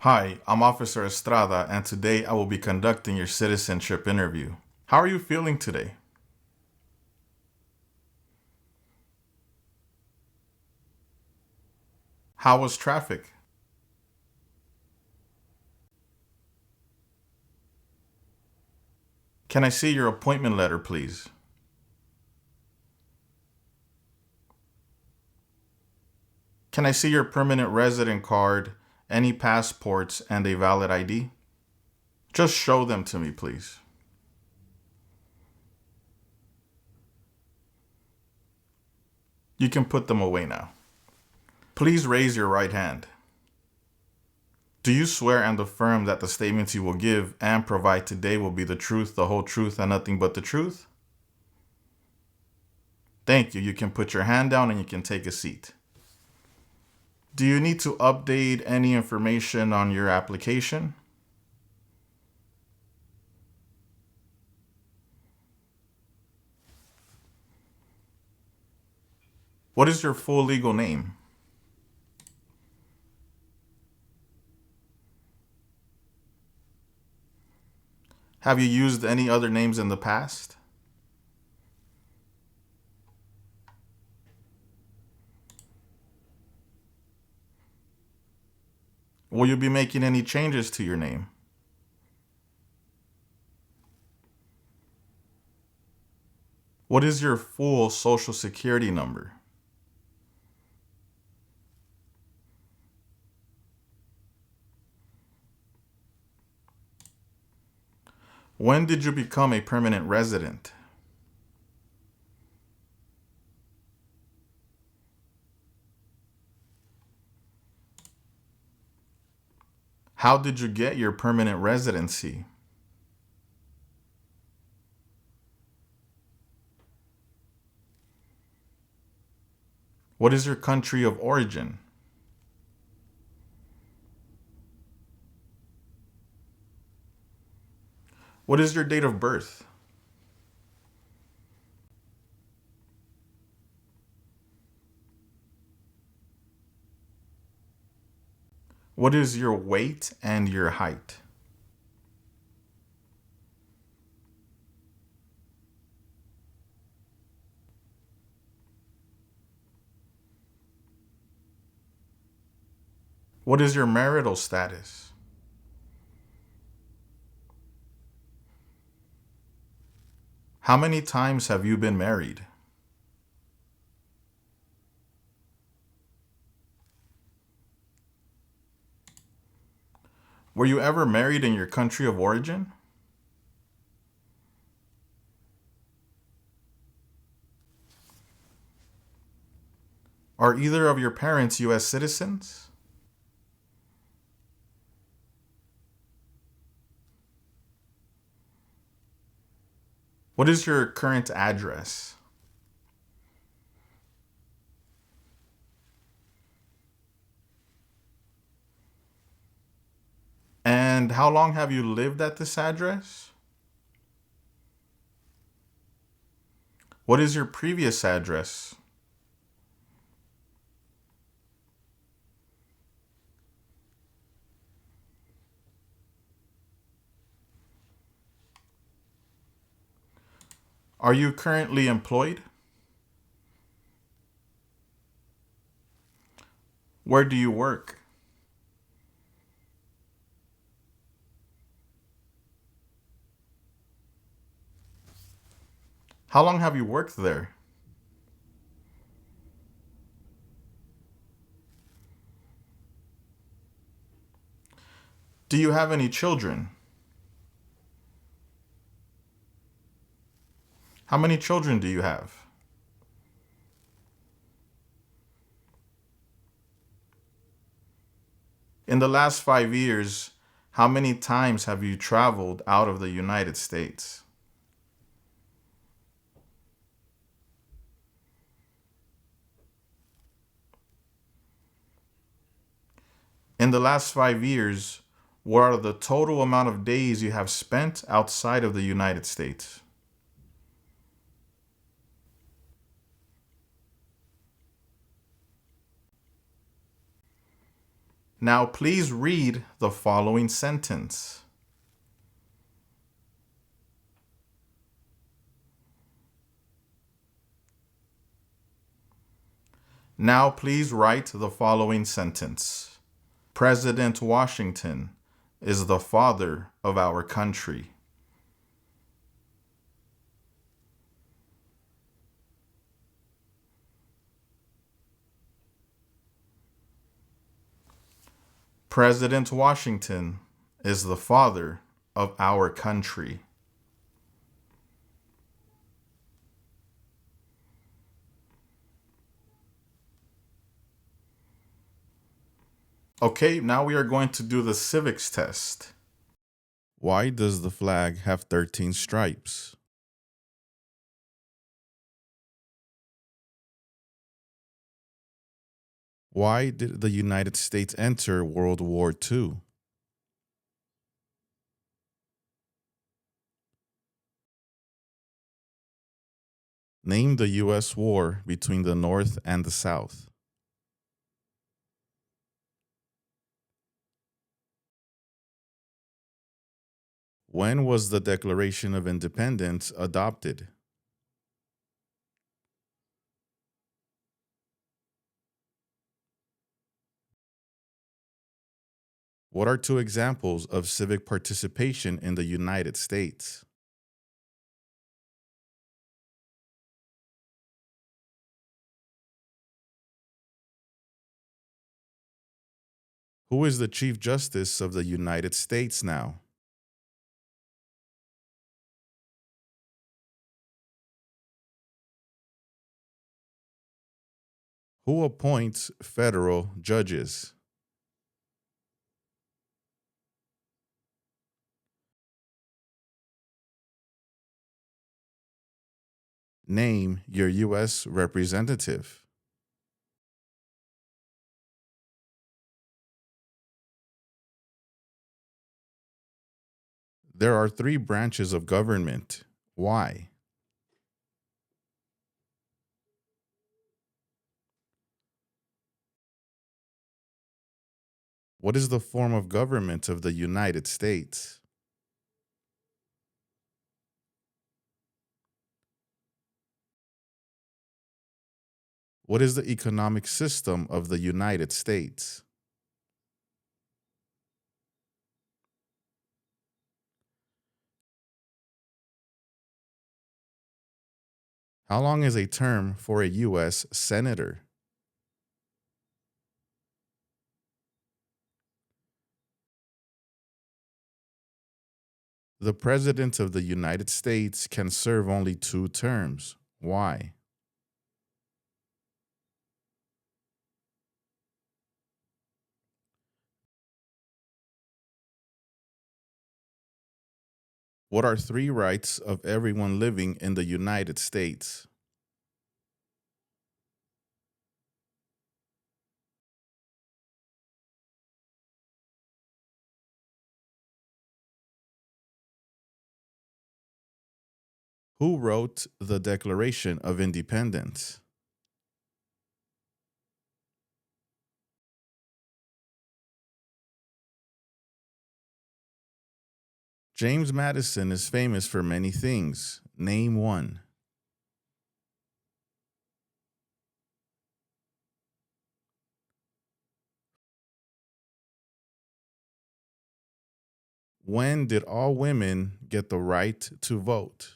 Hi, I'm Officer Estrada, and today I will be conducting your citizenship interview. How are you feeling today? How was traffic? Can I see your appointment letter, please? Can I see your permanent resident card, any passports, and a valid ID? Just show them to me, please. You can put them away now. Please raise your right hand. Do you swear and affirm that the statements you will give and provide today will be the truth, the whole truth, and nothing but the truth? Thank you. You can put your hand down and you can take a seat. Do you need to update any information on your application? What is your full legal name? Have you used any other names in the past? Will you be making any changes to your name? What is your full social security number? When did you become a permanent resident? How did you get your permanent residency? What is your country of origin? What is your date of birth? What is your weight and your height? What is your marital status? How many times have you been married? Were you ever married in your country of origin? Are either of your parents U.S. citizens? What is your current address? And how long have you lived at this address? What is your previous address? Are you currently employed? Where do you work? How long have you worked there? Do you have any children? How many children do you have? In the last 5 years, how many times have you traveled out of the United States? In the last 5 years, what are the total amount of days you have spent outside of the United States? Now please read the following sentence. Now please write the following sentence. President Washington is the father of our country. President Washington is the father of our country. Okay, now we are going to do the civics test. Why does the flag have 13 stripes? Why did the United States enter World War II? Name the U.S. war between the North and the South. When was the Declaration of Independence adopted? What are two examples of civic participation in the United States? Who is the Chief Justice of the United States now? Who appoints federal judges? Name your U.S. representative. There are three branches of government. Why? What is the form of government of the United States? What is the economic system of the United States? How long is a term for a U.S. senator? The President of the United States can serve only 2 terms. Why? What are 3 rights of everyone living in the United States? Who wrote the Declaration of Independence? James Madison is famous for many things. Name one. When did all women get the right to vote?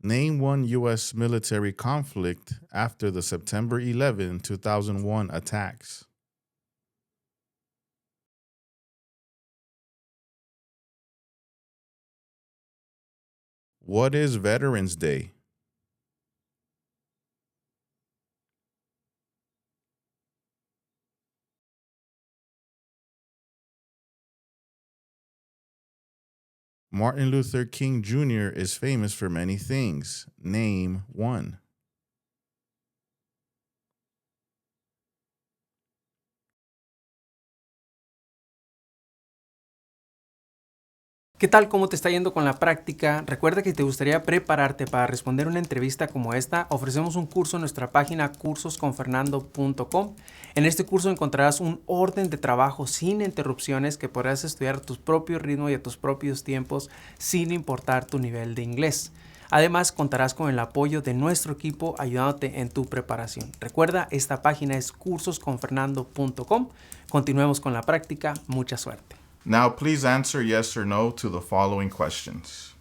Name one U.S. military conflict after the September 2001 attacks. What is Veterans Day? Martin Luther King Jr. is famous for many things. Name one. ¿Qué tal? ¿Cómo te está yendo con la práctica? Recuerda que si te gustaría prepararte para responder una entrevista como esta, ofrecemos un curso en nuestra página cursosconfernando.com. En este curso encontrarás un orden de trabajo sin interrupciones que podrás estudiar a tu propio ritmo y a tus propios tiempos sin importar tu nivel de inglés. Además, contarás con el apoyo de nuestro equipo ayudándote en tu preparación. Recuerda, esta página es cursosconfernando.com. Continuemos con la práctica. Mucha suerte. Now, please answer yes or no to the following questions.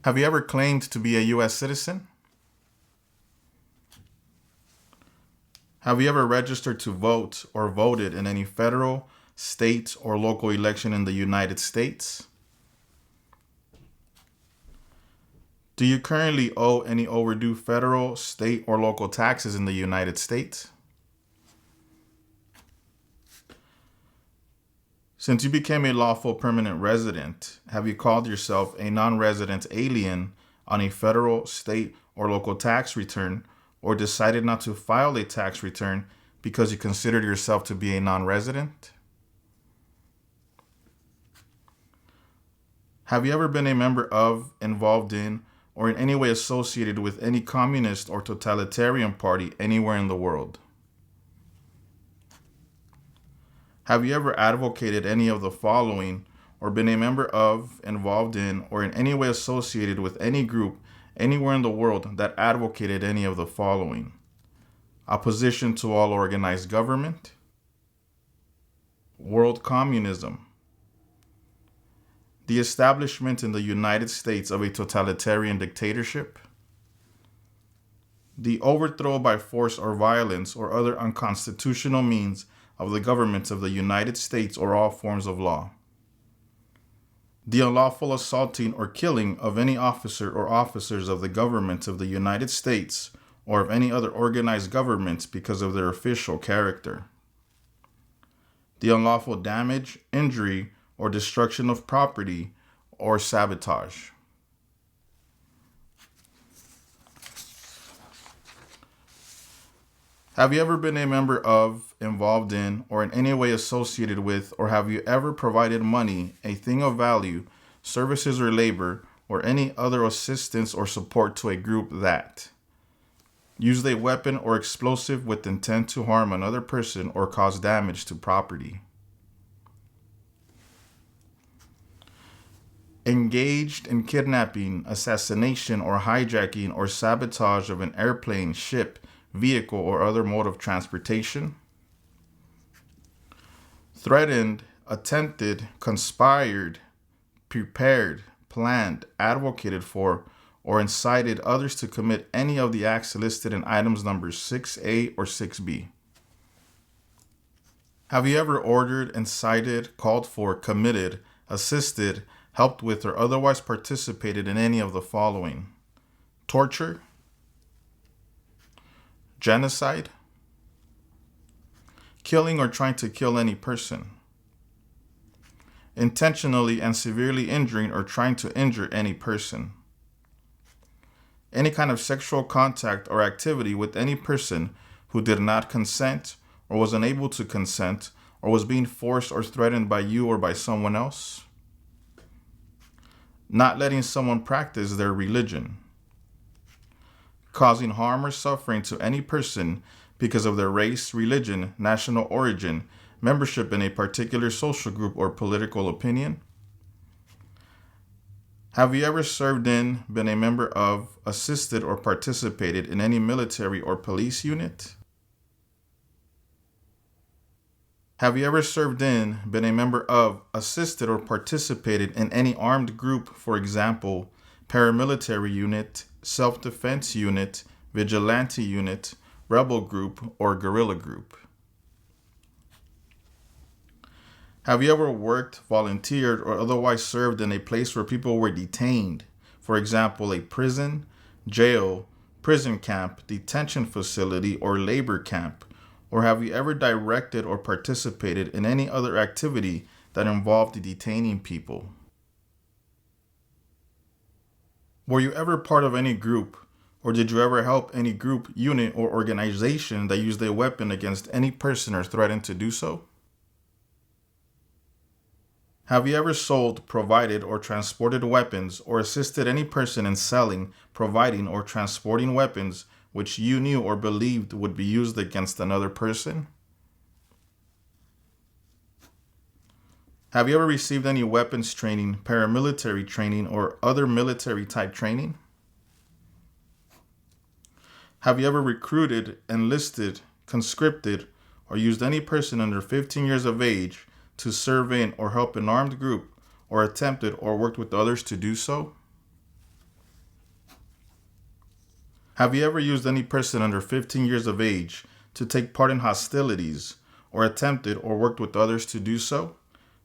Have you ever claimed to be a U.S. citizen? Have you ever registered to vote or voted in any federal, state, or local election in the United States? Do you currently owe any overdue federal, state, or local taxes in the United States? Since you became a lawful permanent resident, have you called yourself a non-resident alien on a federal, state, or local tax return, or decided not to file a tax return because you considered yourself to be a non-resident? Have you ever been a member of, involved in, or in any way associated with any communist or totalitarian party anywhere in the world? Have you ever advocated any of the following or been a member of, involved in, or in any way associated with any group anywhere in the world that advocated any of the following? Opposition to all organized government, world communism, the establishment in the United States of a totalitarian dictatorship, the overthrow by force or violence or other unconstitutional means of the government of the United States or all forms of law, the unlawful assaulting or killing of any officer or officers of the government of the United States or of any other organized government because of their official character, the unlawful damage, injury, or destruction of property or sabotage. Have you ever been a member of, involved in, or in any way associated with, or have you ever provided money, a thing of value, services or labor, or any other assistance or support to a group that used a weapon or explosive with intent to harm another person or cause damage to property? Engaged in kidnapping, assassination, or hijacking or sabotage of an airplane, ship, vehicle, or other mode of transportation? Threatened, attempted, conspired, prepared, planned, advocated for, or incited others to commit any of the acts listed in items numbers 6A or 6B. Have you ever ordered, incited, called for, committed, assisted, helped with, or otherwise participated in any of the following? Torture, genocide, killing or trying to kill any person, intentionally and severely injuring or trying to injure any person, any kind of sexual contact or activity with any person who did not consent or was unable to consent or was being forced or threatened by you or by someone else, not letting someone practice their religion, causing harm or suffering to any person because of their race, religion, national origin, membership in a particular social group or political opinion? Have you ever served in, been a member of, assisted, or participated in any military or police unit? Have you ever served in, been a member of, assisted, or participated in any armed group, for example, paramilitary unit, self-defense unit, vigilante unit, rebel group, or guerrilla group? Have you ever worked, volunteered, or otherwise served in a place where people were detained? For example, a prison, jail, prison camp, detention facility, or labor camp? Or have you ever directed or participated in any other activity that involved detaining people? Were you ever part of any group, or did you ever help any group, unit, or organization that used a weapon against any person or threatened to do so? Have you ever sold, provided, or transported weapons, or assisted any person in selling, providing, or transporting weapons which you knew or believed would be used against another person? Have you ever received any weapons training, paramilitary training, or other military type training? Have you ever recruited, enlisted, conscripted, or used any person under 15 years of age to serve in or help an armed group, or attempted or worked with others to do so? Have you ever used any person under 15 years of age to take part in hostilities, or attempted or worked with others to do so?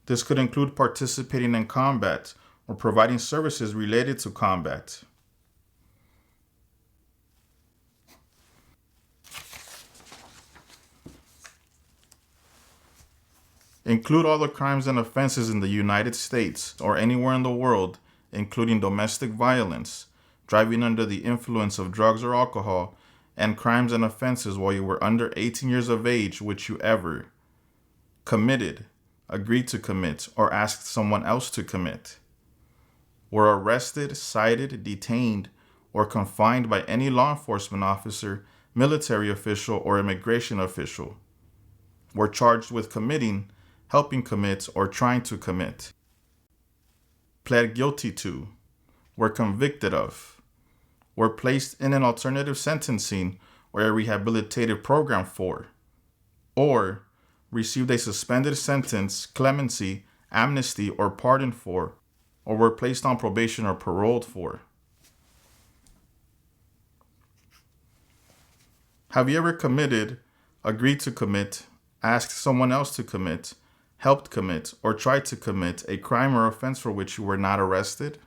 This could include participating in combat or providing services related to combat. Include all the crimes and offenses in the United States or anywhere in the world, including domestic violence, driving under the influence of drugs or alcohol, and crimes and offenses while you were under 18 years of age which you ever committed, agreed to commit, or asked someone else to commit, were arrested, cited, detained, or confined by any law enforcement officer, military official, or immigration official, were charged with committing, helping commit, or trying to commit, pled guilty to, were convicted of, were placed in an alternative sentencing or a rehabilitative program for, or received a suspended sentence, clemency, amnesty, or pardon for, or were placed on probation or paroled for. Have you ever committed, agreed to commit, asked someone else to commit, helped commit, or tried to commit a crime or offense for which you were not arrested?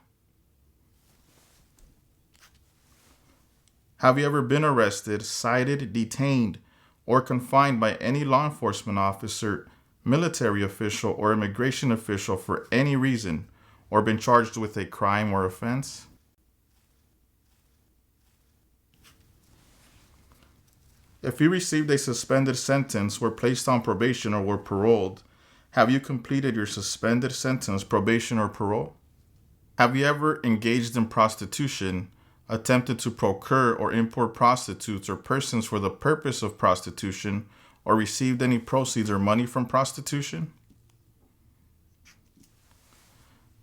Have you ever been arrested, cited, detained, or confined by any law enforcement officer, military official, or immigration official for any reason, or been charged with a crime or offense? If you received a suspended sentence, were placed on probation, or were paroled, have you completed your suspended sentence, probation, or parole? Have you ever engaged in prostitution, attempted to procure or import prostitutes or persons for the purpose of prostitution, or received any proceeds or money from prostitution?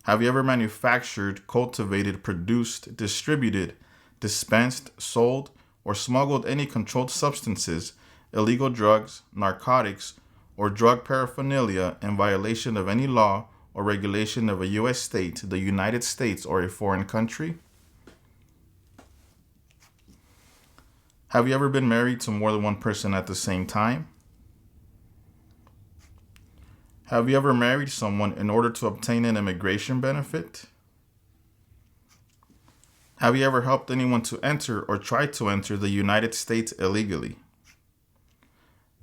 Have you ever manufactured, cultivated, produced, distributed, dispensed, sold, or smuggled any controlled substances, illegal drugs, narcotics, or drug paraphernalia in violation of any law or regulation of a U.S. state, the United States, or a foreign country? Have you ever been married to more than one person at the same time? Have you ever married someone in order to obtain an immigration benefit? Have you ever helped anyone to enter or try to enter the United States illegally?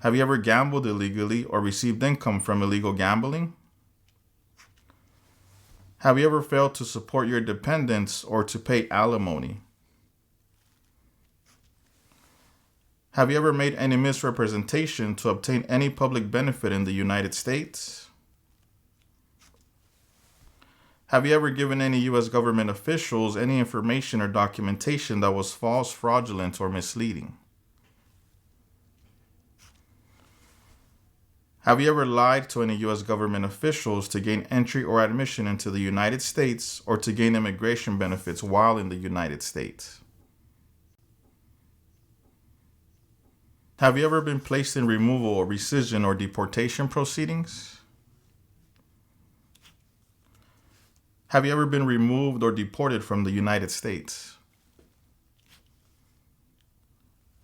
Have you ever gambled illegally or received income from illegal gambling? Have you ever failed to support your dependents or to pay alimony? Have you ever made any misrepresentation to obtain any public benefit in the United States? Have you ever given any U.S. government officials any information or documentation that was false, fraudulent, or misleading? Have you ever lied to any U.S. government officials to gain entry or admission into the United States or to gain immigration benefits while in the United States? Have you ever been placed in removal or rescission or deportation proceedings? Have you ever been removed or deported from the United States?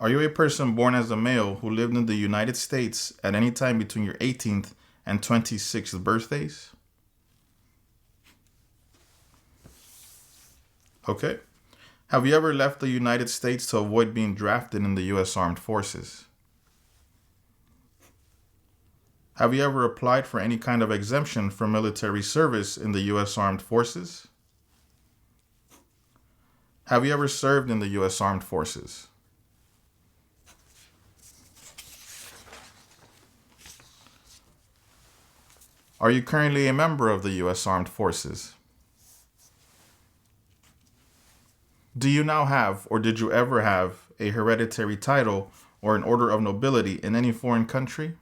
Are you a person born as a male who lived in the United States at any time between your 18th and 26th birthdays? Okay. Have you ever left the United States to avoid being drafted in the U.S. Armed Forces? Have you ever applied for any kind of exemption from military service in the U.S. Armed Forces? Have you ever served in the U.S. Armed Forces? Are you currently a member of the U.S. Armed Forces? Do you now have, or did you ever have, a hereditary title or an order of nobility in any foreign country?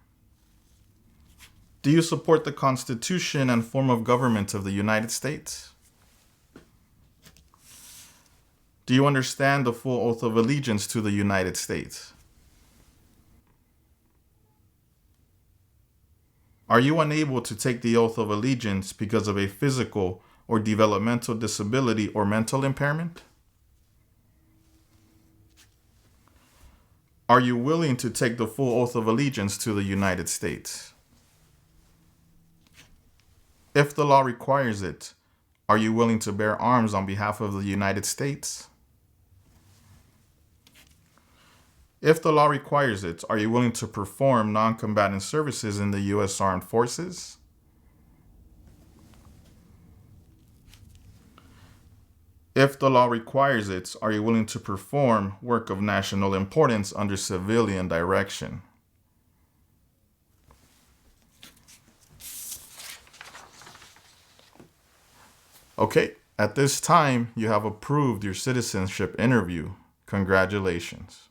Do you support the Constitution and form of government of the United States? Do you understand the full oath of allegiance to the United States? Are you unable to take the oath of allegiance because of a physical or developmental disability or mental impairment? Are you willing to take the full oath of allegiance to the United States? If the law requires it, are you willing to bear arms on behalf of the United States? If the law requires it, are you willing to perform non-combatant services in the U.S. Armed Forces? If the law requires it, are you willing to perform work of national importance under civilian direction? Okay, at this time, you have approved your citizenship interview. Congratulations.